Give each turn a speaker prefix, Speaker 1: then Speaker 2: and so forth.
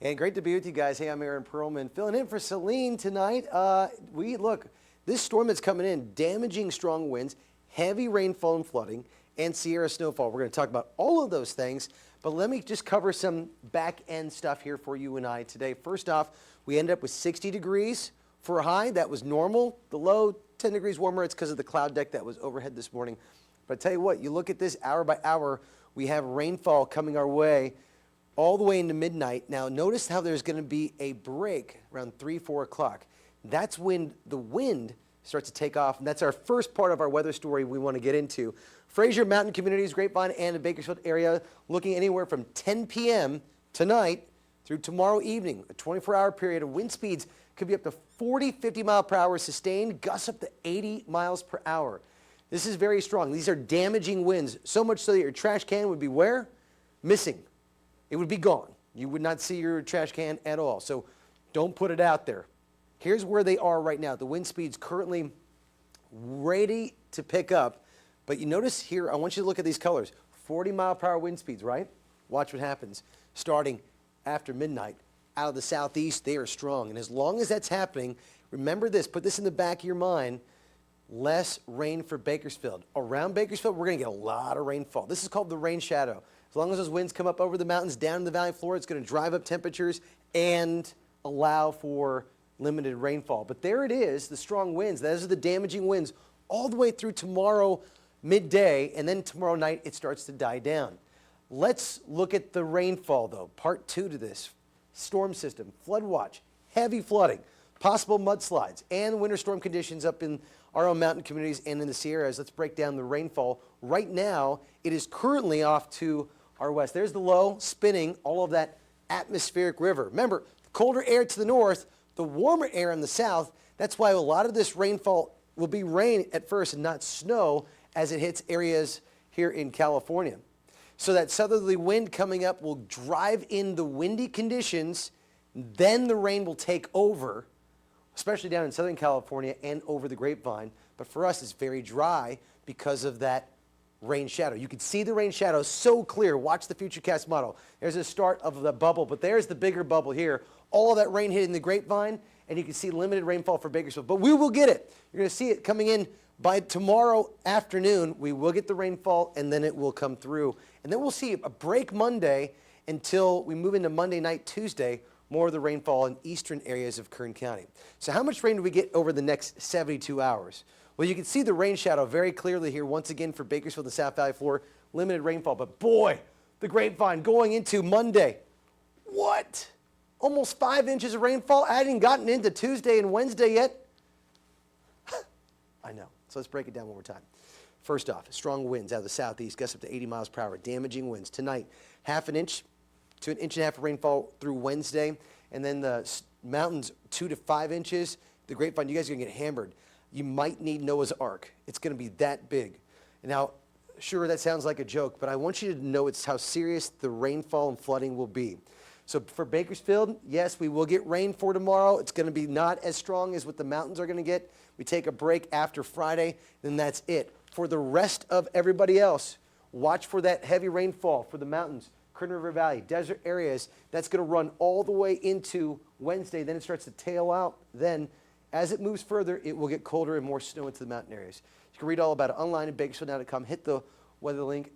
Speaker 1: And great to be with you guys. Hey, I'm Aaron Perlman, filling in for Celine tonight. Look, this storm that's coming in, damaging strong winds, heavy rainfall and flooding, and Sierra snowfall. We're going to talk about all of those things, but let me just cover some back-end stuff here for you and I today. First off, we ended up with 60 degrees for a high. That was normal. The low, 10 degrees warmer. It's because of the cloud deck that was overhead this morning. But I tell you what, you look at this hour by hour, we have rainfall coming our way all the way into midnight. Now, notice how there's going to be a break around 3, 4 o'clock. That's when the wind starts to take off, and that's our first part of our weather story we want to get into. Fraser Mountain Communities, Grapevine, and the Bakersfield area looking anywhere from 10 p.m. tonight through tomorrow evening, a 24-hour period of wind speeds could be up to 40, 50 mile per hour sustained, gusts up to 80 miles per hour. This is very strong. These are damaging winds, so much so that your trash can would be where? Missing. It would be gone. You would not see your trash can at all. So don't put it out there. Here's where they are right now. The wind speed's currently ready to pick up. But you notice here, I want you to look at these colors. 40 mile per hour wind speeds, right? Watch what happens. Starting after midnight, out of the southeast, they are strong. And as long as that's happening, remember this, put this in the back of your mind, less rain for Bakersfield. Around Bakersfield, we're going to get a lot of rainfall. This is called the rain shadow. As long as those winds come up over the mountains, down in the valley floor, it's going to drive up temperatures and allow for limited rainfall. But there it is, the strong winds. Those are the damaging winds all the way through tomorrow midday, and then tomorrow night it starts to die down. Let's look at the rainfall, though. Part 2 to this. Storm system, flood watch, heavy flooding, possible mudslides, and winter storm conditions up in our own mountain communities and in the Sierras. Let's break down the rainfall. Right now, it is currently off to our west. There's the low spinning all of that atmospheric river. Remember, the colder air to the north, the warmer air in the south. That's why a lot of this rainfall will be rain at first and not snow as it hits areas here in California. So that southerly wind coming up will drive in the windy conditions, then the rain will take over, especially down in Southern California and over the Grapevine. But for us, it's very dry because of that rain shadow. You can see the rain shadow so clear. Watch the Futurecast model. There's a start of the bubble, but there's the bigger bubble here. All of that rain hitting the Grapevine, and you can see limited rainfall for Bakersfield. But we will get it. You're going to see it coming in by tomorrow afternoon. We will get the rainfall, and then it will come through. And then we'll see a break Monday until we move into Monday night, Tuesday, more of the rainfall in eastern areas of Kern County. So how much rain do we get over the next 72 hours? Well, you can see the rain shadow very clearly here once again for Bakersfield, the South Valley floor, limited rainfall. But boy, the Grapevine going into Monday. What? Almost 5 inches of rainfall? I hadn't gotten into Tuesday and Wednesday yet. I know. So let's break it down one more time. First off, strong winds out of the southeast, gusts up to 80 miles per hour, damaging winds. Tonight, ½ an inch to an inch and a half of rainfall through Wednesday, and then the mountains 2 to 5 inches. The Grapevine, you guys are going to get hammered. You might need Noah's Ark. It's going to be that big. Now, sure, that sounds like a joke, but I want you to know it's how serious the rainfall and flooding will be. So for Bakersfield, yes, we will get rain for tomorrow. It's going to be not as strong as what the mountains are going to get. We take a break after Friday, then that's it. For the rest of everybody else, watch for that heavy rainfall for the mountains, Kern River Valley, desert areas. That's going to run all the way into Wednesday. Then it starts to tail out. Then as it moves further, it will get colder and more snow into the mountain areas. You can read all about it online at bakersfieldnow.com. Hit the weather link